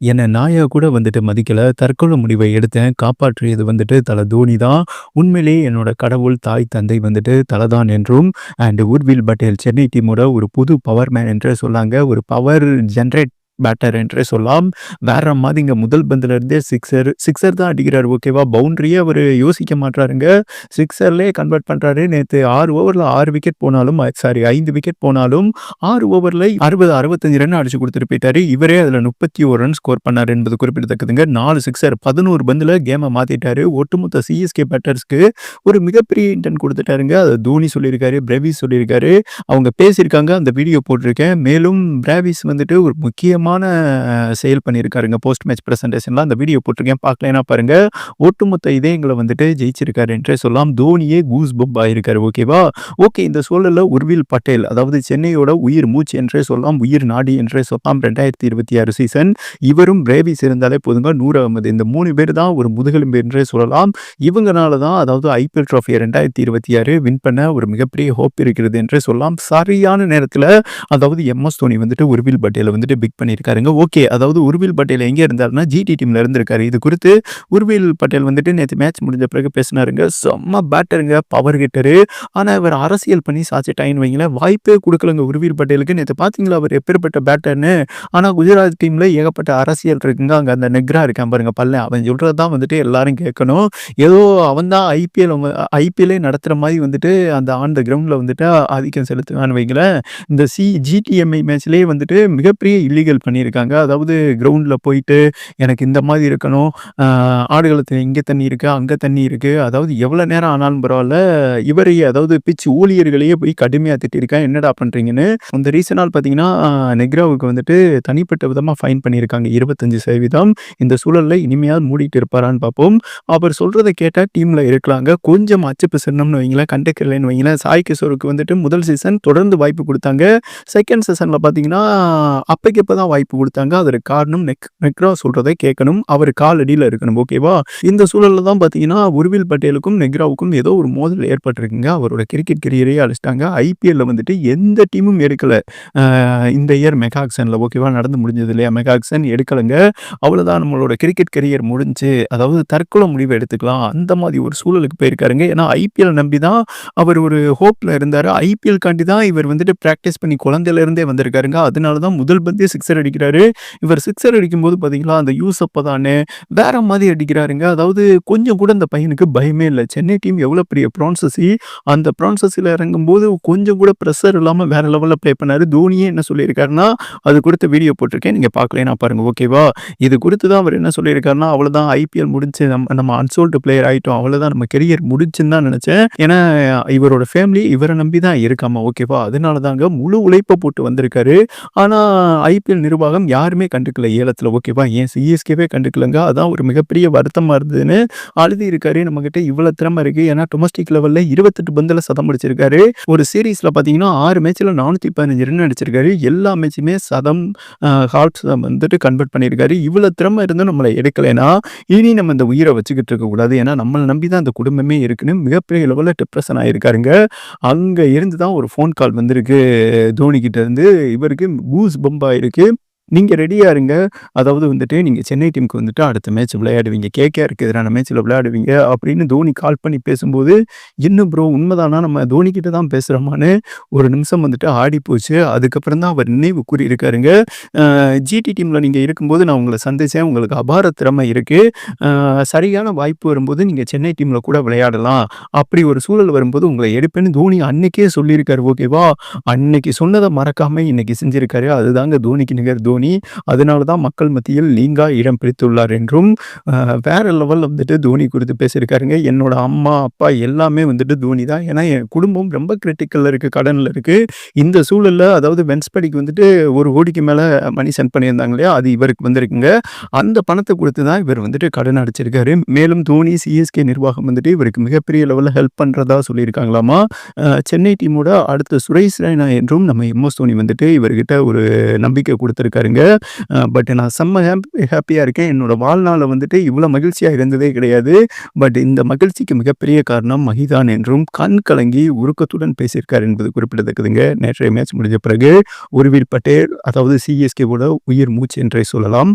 என்ன நாயா கூட வந்துட்டு மதிக்கல. தற்கொலை முடிவை எடுத்தேன். காப்பாற்றியது வந்துட்டு தல தோனி தான். உண்மையிலேயே என்னோட கடவுள், தாய், தந்தை வந்துட்டு தல தான் என்றும் உர்வில் பட்டேல் சென்னை டீமோட ஒரு புது பவர் மேன் என்றே சொல்லாங்க. ஒரு பவர் ஜெனரேட் பேட்டர் என்றே சொல்லலாம். வேற மாதிரிங்க முதல் பந்துல இருந்தே சிக்ஸர் தான் அடிக்கிறாரு ஓகேவா? பவுண்டரியே அவரு யோசிக்க மாட்றாருங்க. சிக்ஸர்லயே கன்வெர்ட் பண்றாரு. நேத்து 6 ஓவர்ல 6 விக்கெட் போனாலும் சாரி 5 விக்கெட் போனாலும் 6 ஓவர்ல 60, 65 ரன் அடிச்சு குடுத்துட்டு போயிட்டாரு. இவரே அதுல 31 ரன் ஸ்கோர் பண்ணாரு என்பது குறிப்பிடத்தக்கதுங்க. 4 சிக்ஸர் 11 பந்துல கேம மாத்திட்டாரு. ஒட்டுமொத்த சிஎஸ்கே பேட்டர்ஸ்க்கு ஒரு மிகப்பெரிய இன்டென்ட் குடுத்துட்டாருங்க. அத தோனி சொல்லியிருக்காரு, பிரேவிஸ் சொல்லியிருக்காரு. அவங்க பேசியிருக்காங்க. அந்த வீடியோ போட்டிருக்கேன். மேலும் பிராவிஸ் வந்துட்டு ஒரு முக்கியமான செயல் பண்ணியிருக்காருங்க. போஸ்ட் மேட்ச் பிரசன்டேஷன்ல அந்த வீடியோ போட்டிருக்கேன். பார்க்கலைன்னா பாருங்க. ஒட்டுமொத்த இதயங்கள வந்துட்டு ஜெயிச்சிருக்காரு என்றே சொல்லலாம். தோனியே கூஸ் பம்ப் ஆயிருக்காரு ஓகேவா? ஓகே இந்த சூழல்ல உர்வில் பட்டேல் அதாவது சென்னையோட உயிர் மூச்சு என்றே சொல்லலாம். உயிர் நாடி என்றே சொல்லலாம். 2026 சீசன். இவரும் பிரேவிஸ் இருந்தாலே போதுங்க. நூர் அகமது இந்த 3 பேர் தான் ஒரு முதுகெலும்பு என்றே சொல்லலாம். இவங்கனால தான் அதாவது ஐபிஎல் ட்ராஃபி 2026 வின் பண்ண ஒரு மிகப்பெரிய ஹோப் இருக்கிறது என்றே சொல்லலாம். சரியான நேரத்துல அதாவது எம்எஸ் தோனி வந்துட்டு உர்வில் பட்டேல வந்துட்டு பிக் பண்ணியிருக்காருங்க. ஓகே அதாவது உர்வில் பட்டேல் எங்க இருந்தாருன்னா ஜிடி டீம்ல இருந்திருக்காரு. இது குறித்து உர்வில் பட்டேல் வந்துட்டு நேத்து மேட்ச் முடிஞ்ச பிறகு பேசினாருங்க. செம்ம பேட்டருங்க, பவர் ஹிட்டரு. ஆனா இவர் அரசியல் பண்ணி சாச்சிட்டாயின்னு வைங்களேன். வாய்ப்பே கொடுக்கலங்க உர்வில் பட்டேலுக்கு. நேத்து பாத்தீங்களா அவர் எப்பேற்பட்ட பேட்டர்னு. ஆனா குஜராத் டீம்ல ஏகப்பட்ட அரசியல் இருக்குங்க. அங்க அந்த நெக்ரா இருக்கான் பாருங்க பல்ல. அவன் சொல்றதுதான் வந்துட்டு எல்லாரும் கேட்கணும். ஏதோ அவன் தான் ஐபிஎல்லே நடத்துற மாதிரி வந்துட்டு அந்த ஆன் த கிரவுண்ட்ல வந்துட்டு ஆதிக்கம் செலுத்துவான்னு வைங்களேன். இந்த ஜிடிஎம்ஐ மேட்ச்லயே வந்துட்டு மிகப்பெரிய இல்லீகல் பண்ணியிருக்காங்க. அதாவது கிரவுண்ட்ல போயிட்டு எனக்கு இந்த மாதிரி இருக்கணும். ஆடுகளத்துல இங்க தண்ணி இருக்கு, அங்க தண்ணி இருக்கு. அதாவது எவ்வளவு நேரம் ஆனாலும் பரவாயில்ல. இவரையே அதாவது பிட்ச் ஊழியர்களையே போய் கடுமையா திட்டிருக்கேன். என்னடா பண்றீங்கன்னு. அந்த ரீசனால் பாத்தீங்கன்னா நெக்ராவுக்கு வந்துட்டு தனிப்பட்ட விதமா ஃபைன் பண்ணியிருக்காங்க 25%. இந்த சூழல்ல இனிமையாவது மூடிட்டு இருப்பாரான்னு பார்ப்போம். அவர் சொல்றதை கேட்டா டீம்ல இருக்கலாங்க. கொஞ்சம் அச்சுப்பு சின்னம்னு வைங்களேன், கண்டக்கலைன்னு வைங்களேன். சாய் கிஷோருக்கு வந்துட்டு முதல் சீசன் தொடர்ந்து வாய்ப்பு கொடுத்தாங்க. செகண்ட் சீசன்ல பாத்தீங்கன்னா அப்பதான் வாய்ப்பு கொடுத்தாங்க. அதற்கு காரணம் நெக்ரா சொல்றதை கேட்கணும். அவர் கால் அடியில இருக்கணும் ஓகேவா? இந்த சூழல்ல தான் பாத்தீங்கன்னா உர்வில் பட்டேலுக்கும் நெக்ராவுக்கும் ஏதோ ஒரு மோதல் ஏற்பட்டிருக்குங்க. அவரோட கிரிக்கெட் கெரியரே அழிச்சிட்டாங்க. ஐபிஎல்ல வந்துட்டு எந்த டீமும் எடுக்கல. இந்த இயர் மெகா ஆக்ஷன்ல ஓகேவா நடந்து முடிஞ்சது இல்லையா? மெகா ஆக்ஷன் எடுக்கலங்க. அவ்வளவுதான் நம்மளோட கிரிக்கெட் கெரியர் முடிஞ்சு. அதாவது தற்கொலை முடிவு எடுத்துக்கலாம். அந்த மாதிரி ஒரு சூழலுக்கு போயிருக்காருங்க. ஏன்னா ஐபிஎல் நம்பி தான் அவர் ஒரு ஹோப்ல இருந்தாரு. ஐபிஎல் காண்டி தான் இவர் வந்துட்டு பிராக்டிஸ் பண்ணி குழந்தையில இருந்தே வந்திருக்காருங்க. அதனால தான் முதல் பந்தே சிக்ஸர் அடிக்கிறாரு. இவர் சிக்ஸர் அடிக்கும்போது பாத்தீங்களா அந்த யூசப் தானே வேற மாதிரி அடிக்கிறாருங்க. அதாவது கொஞ்சம் கூட அந்த பையனுக்கு பயமே இல்லை. சென்னை டீம் எவ்வளவு பெரிய பிரான்சஸி, அந்த பிரான்சஸில இறங்கும்போது கொஞ்சம் கூட ப்ரெஷர் இல்லாம வேற லெவல்ல ப்ளே பண்ணாரு. தோனியே என்ன சொல்லியிருக்காருன்னா அது குறித்த வீடியோ போட்டிருக்கேன். நீங்க பார்க்கலைன்னா பாருங்க ஓகேவா? இது குறித்து தான் அவர் என்ன சொல்லியிருக்காருன்னா அவ்வளவுதான் ஐபிஎல் முடிஞ்சு நம்ம அன்சோல்டு பிளேயர் ஆயிட்டோம். அவ்வளவுதான் நம்ம கெரியர் முடிச்சுன்னு தான் நினைச்சேன். ஏன்னா இவரோட ஃபேமிலி இவரை நம்பி தான் இருக்காமா ஓகேவா? அதனால தாங்க முழு உழைப்பை போட்டு வந்திருக்காரு. ஆனா ஐபிஎல் நிர்வாகம் யாருமே கண்டுக்கல ஏலத்துல ஓகேவா? ஏன் சிஎஸ்கேவே கண்டுக்கலங்க. அதான் ஒரு மிகப்பெரிய வருத்தமா இருந்ததுன்னு அழுதி இருக்காரு. நம்ம கிட்ட இவ்வளவு திறமை இருக்கு. ஏன்னா டொமஸ்டிக் லெவல்ல 28 பந்துல சதம் அடிச்சிருக்காரு. ஒரு சீரீஸ்ல பாத்தீங்கன்னா 6 மேட்ச்ல 415 ரன் அடிச்சிருக்காரு. எல்லா மேட்சுமே சதம் ஹார்ட்ஸ் வந்துட்டு கன்வெர்ட் பண்ணியிருக்காரு. இவ்வளவு திறமை இருந்தும் நம்மளை எடுக்கலைன்னா இனி நம்ம இந்த உயிரை வச்சுக்கிட்டு இருக்க கூடாது. ஏன்னா நம்மளை நம்பி தான் அந்த குடும்பமே இருக்குன்னு மிகப்பெரிய லெவல்ல டிப்ரெஷன் ஆயிருக்காருங்க. அங்க இருந்து தான் ஒரு ஃபோன் கால் வந்திருக்கு தோனி கிட்ட இருந்து. இவருக்கு கூஸ் பம்ப் ஆயிருக்கு. நீங்க ரெடியா இருங்க. அதாவது வந்துட்டு நீங்க சென்னை டீமுக்கு வந்துட்டு அடுத்த மேட்ச் விளையாடுவீங்க. கேகேஆருக்கு எதிரான மேட்ச்ல விளையாடுவீங்க அப்படின்னு தோனி கால் பண்ணி பேசும்போது, என்ன ப்ரோ உண்மைதானா நம்ம தோனி கிட்ட தான் பேசுறோமான்னு ஒரு நிமிஷம் வந்துட்டு ஆடி போச்சு. அதுக்கப்புறம் தான் அவர் நினைவு கூறியிருக்காருங்க. ஜிடி டீம்ல நீங்க இருக்கும்போது நான் உங்களை சந்திச்சேன். உங்களுக்கு அபார திறமை இருக்கு. சரியான வாய்ப்பு வரும்போது நீங்க சென்னை டீம்ல கூட விளையாடலாம். அப்படி ஒரு சூழல் வரும்போது உங்களை எடுப்பேன்னு தோனி அன்னைக்கே சொல்லியிருக்காரு ஓகேவா? அன்னைக்கு சொன்னதை மறக்காம இன்னைக்கு செஞ்சிருக்காரு. அதுதாங்க தோனிக்கு நிகர் தோனி. அதனால தான் மக்கள் மத்தியில் நீங்கா இடம் பிடித்துள்ளார் என்றும் வேற லெவல்ல வந்துட்டு தோனி குறித்து பேசியிருக்காருங்க. என்னோட அம்மா அப்பா எல்லாமே வந்துட்டு தோனி தான். ஏன்னா என் குடும்பம் ரொம்ப கிரிட்டிக்கல்ல இருக்கு, கடன்ல இருக்கு. இந்த சூழல்ல அதாவது வென்ஸ்படிக்கு வந்துட்டு 1 கோடிக்கு மேல மணி சென்ட் பண்ணியிருந்தாங்க இல்லையா? அது இவருக்கு வந்திருக்குங்க. அந்த பணத்தை கொடுத்து தான் இவர் வந்துட்டு கடன் அடைச்சிருக்காரு. மேலும் தோனி சிஎஸ்கே நிர்வாகம் வந்துட்டு இவருக்கு மிகப்பெரிய லெவல்ல ஹெல்ப் பண்றதா சொல்லியிருக்காங்களாமா. சென்னை டீமோட அடுத்த சுரேஷ் ரெய்னா என்றும் நம்ம எம்எஸ் தோனி வந்துட்டு இவர்கிட்ட ஒரு நம்பிக்கை கொடுத்திருக்காருங்க. பட் நான் செம்ம ஹாப்பியா இருக்கேன். என்னோட வாழ்நாள்ல வந்துட்டு இவ்வளவு மகிழ்ச்சியா இருந்ததே கிடையாது. பட் இந்த மகிழ்ச்சிக்கு மிகப்பெரிய காரணம் மஹிதான் என்றும் கண் கலங்கி உருக்கத்துடன் பேசியிருக்கார் என்பது குறிப்பிடத்தக்கதுங்க. நேற்றைய மேட்ச் முடிஞ்ச பிறகு உர்வில் பட்டேல் அதாவது சிஎஸ்கேவோட உயிர் மூச்சு என்றே சொல்லலாம்.